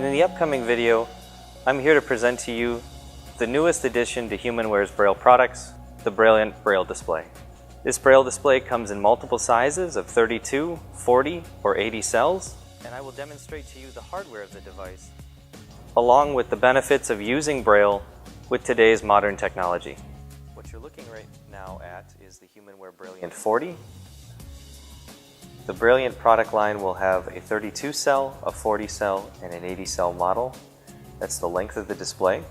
And in the upcoming video, I'm here to present to you the newest addition to HumanWare's Braille products, the Brailliant Braille display. This Braille display comes in multiple sizes of 32, 40, or 80 cells, and I will demonstrate to you the hardware of the device, along with the benefits of using Braille with today's modern technology. What you're looking right now at is the HumanWare Brailliant 40. The Brailliant product line will have a 32 cell, a 40 cell, and an 80 cell model. That's the length of the display.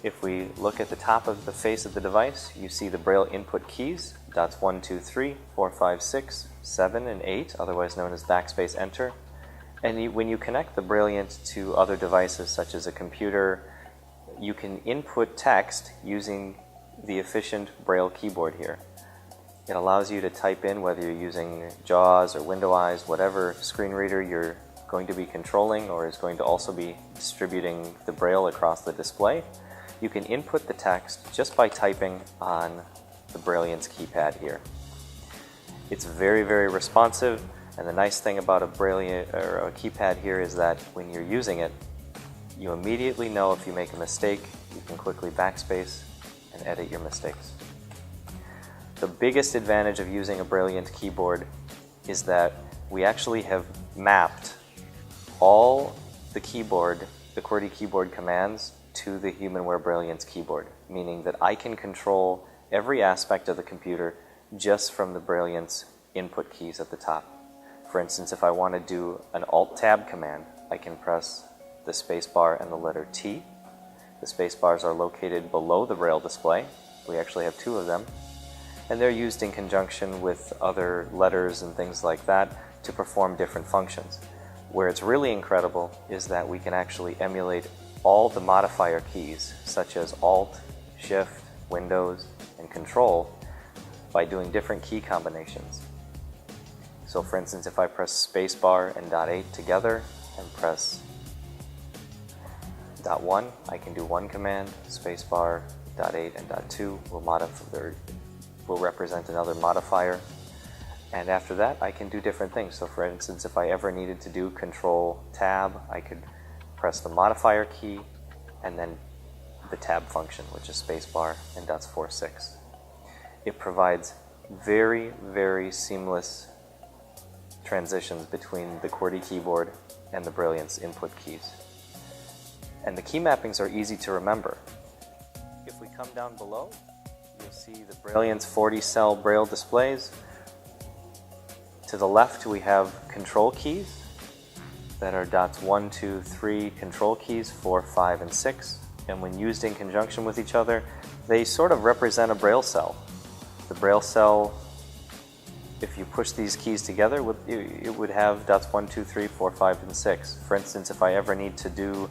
If we look at the top of the face of the device, you see the Braille input keys, dots 1, 2, 3, 4, 5, 6, 7, and 8, otherwise known as backspace enter. And when you connect the Brailliant to other devices such as a computer, you can input text using the efficient Braille keyboard here. It allows you to type in whether you're using JAWS or Window Eyes, whatever screen reader you're going to be controlling or is going to also be distributing the Braille across the display. You can input the text just by typing on the Brailliant's keypad here. It's very, very responsive, and the nice thing about a Brailliant or a keypad here is that when you're using it, you immediately know if you make a mistake. You can quickly backspace and edit your mistakes. The biggest advantage of using a Brailliant keyboard is that we actually have mapped all the QWERTY keyboard commands to the HumanWare Brailliant's keyboard, meaning that I can control every aspect of the computer just from the Brailliant's input keys at the top. For instance, if I want to do an Alt-Tab command, I can press the spacebar and the letter T. The spacebars are located below the Braille display. We actually have two of them. And they're used in conjunction with other letters and things like that to perform different functions. Where it's really incredible is that we can actually emulate all the modifier keys, such as Alt, Shift, Windows, and Control, by doing different key combinations. So for instance, if I press spacebar and dot 8 together and press dot 1, I can do one command. Spacebar, dot 8, and dot 2 will represent another modifier. And after that, I can do different things. So for instance, if I ever needed to do Control Tab, I could press the modifier key and then the tab function, which is spacebar and dots 4, 6. It provides very, very seamless transitions between the QWERTY keyboard and the Brailliant's input keys. And the key mappings are easy to remember. If we come down below, you'll see the Brailliant's 40 cell Braille displays. To the left we have control keys that are dots 1, 2, 3 control keys, 4, 5, and 6. And when used in conjunction with each other, they sort of represent a Braille cell. The Braille cell, if you push these keys together, it would have dots 1, 2, 3, 4, 5, and 6. For instance, if I ever need to do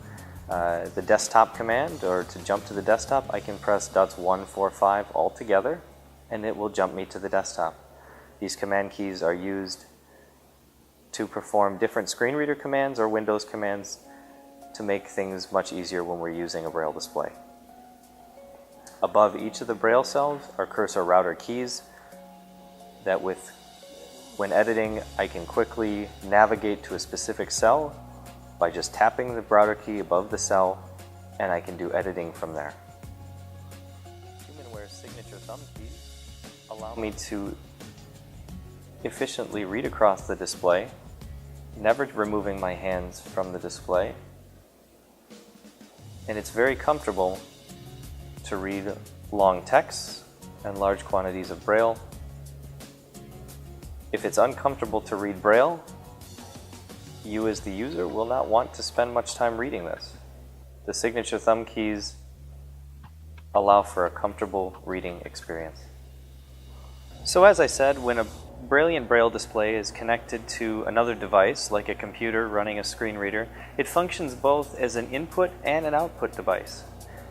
the desktop command or to jump to the desktop, I can press dots 1, 4, 5 all together and it will jump me to the desktop. These command keys are used to perform different screen reader commands or Windows commands to make things much easier when we're using a Braille display. Above each of the Braille cells are cursor router keys that when editing, I can quickly navigate to a specific cell by just tapping the router key above the cell, and I can do editing from there. HumanWare's signature thumb keys allow me to efficiently read across the display, never removing my hands from the display. And it's very comfortable to read long texts and large quantities of Braille. If it's uncomfortable to read Braille, you as the user will not want to spend much time reading this. The signature thumb keys allow for a comfortable reading experience. So as I said, when a Brailliant Braille display is connected to another device, like a computer running a screen reader, it functions both as an input and an output device,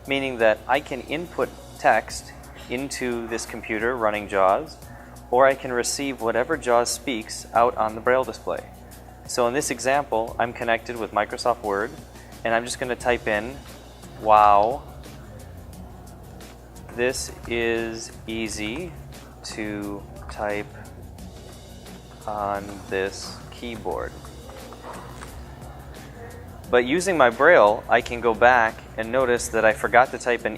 meaning that I can input text into this computer running JAWS, or I can receive whatever JAWS speaks out on the Braille display. So in this example, I'm connected with Microsoft Word, and I'm just going to type in, "Wow, this is easy to type on this keyboard." But using my Braille, I can go back and notice that I forgot to type an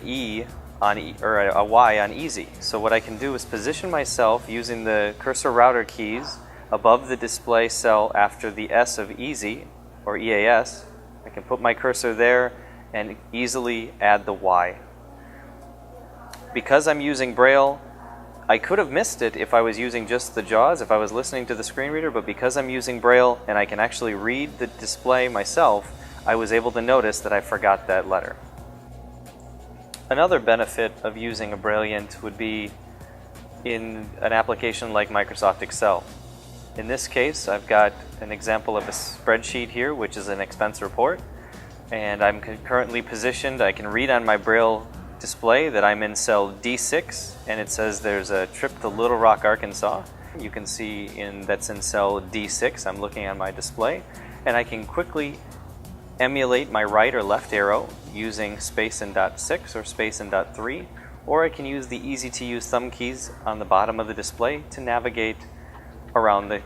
or a Y on easy. So what I can do is position myself using the cursor router keys above the display cell after the S of easy, or EAS. I can put my cursor there and easily add the Y. Because I'm using Braille, I could have missed it if I was using just the JAWS, if I was listening to the screen reader, but because I'm using Braille and I can actually read the display myself, I was able to notice that I forgot that letter. Another benefit of using a Brailliant would be in an application like Microsoft Excel. In this case, I've got an example of a spreadsheet here, which is an expense report, and I'm currently positioned. I can read on my Braille display that I'm in cell D6, and it says there's a trip to Little Rock, Arkansas. You can see that's in cell D6. I'm looking at my display, and I can quickly emulate my right or left arrow using space and dot 6 or space and dot 3, or I can use the easy-to-use thumb keys on the bottom of the display to navigate around the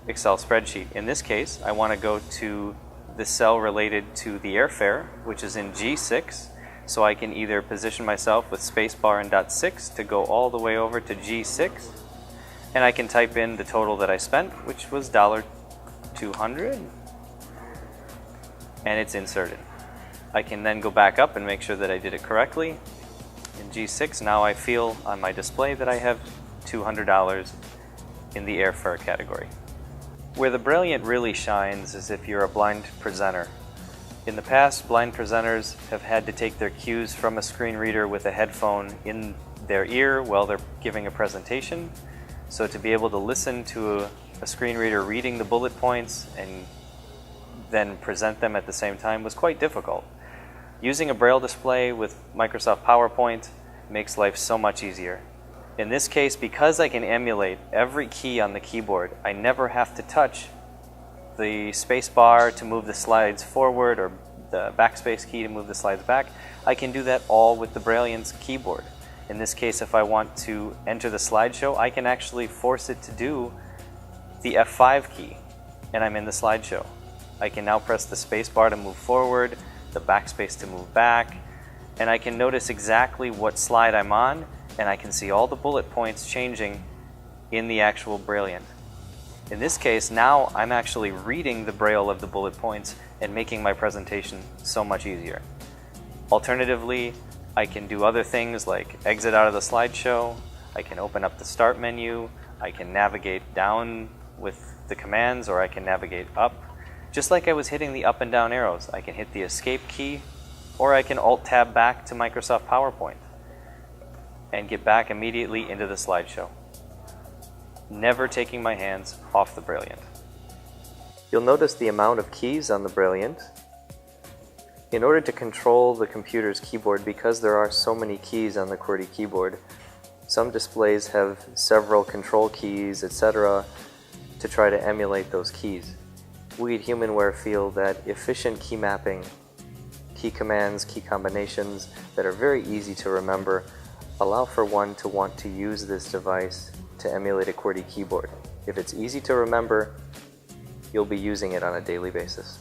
Excel spreadsheet. In this case, I want to go to the cell related to the airfare, which is in G6, so I can either position myself with spacebar and dot 6 to go all the way over to G6, and I can type in the total that I spent, which was $200, and it's inserted. I can then go back up and make sure that I did it correctly. In G6, now I feel on my display that I have $200 in the airfare category. Where the Brailliant really shines is if you're a blind presenter. In the past, blind presenters have had to take their cues from a screen reader with a headphone in their ear while they're giving a presentation. So to be able to listen to a screen reader reading the bullet points and then present them at the same time was quite difficult. Using a Braille display with Microsoft PowerPoint makes life so much easier. In this case, because I can emulate every key on the keyboard, I never have to touch the space bar to move the slides forward or the backspace key to move the slides back. I can do that all with the Brailliant's keyboard. In this case, if I want to enter the slideshow, I can actually force it to do the F5 key, and I'm in the slideshow. I can now press the space bar to move forward, the backspace to move back, and I can notice exactly what slide I'm on, and I can see all the bullet points changing in the actual Brailliant. In this case, now I'm actually reading the Braille of the bullet points and making my presentation so much easier. Alternatively, I can do other things like exit out of the slideshow, I can open up the start menu, I can navigate down with the commands, or I can navigate up. Just like I was hitting the up and down arrows, I can hit the escape key, or I can alt-tab back to Microsoft PowerPoint and get back immediately into the slideshow, never taking my hands off the Brailliant. You'll notice the amount of keys on the Brailliant. In order to control the computer's keyboard, because there are so many keys on the QWERTY keyboard, some displays have several control keys, etc., to try to emulate those keys. We at HumanWare feel that efficient key mapping, key commands, key combinations that are very easy to remember allow for one to want to use this device to emulate a QWERTY keyboard. If it's easy to remember, you'll be using it on a daily basis.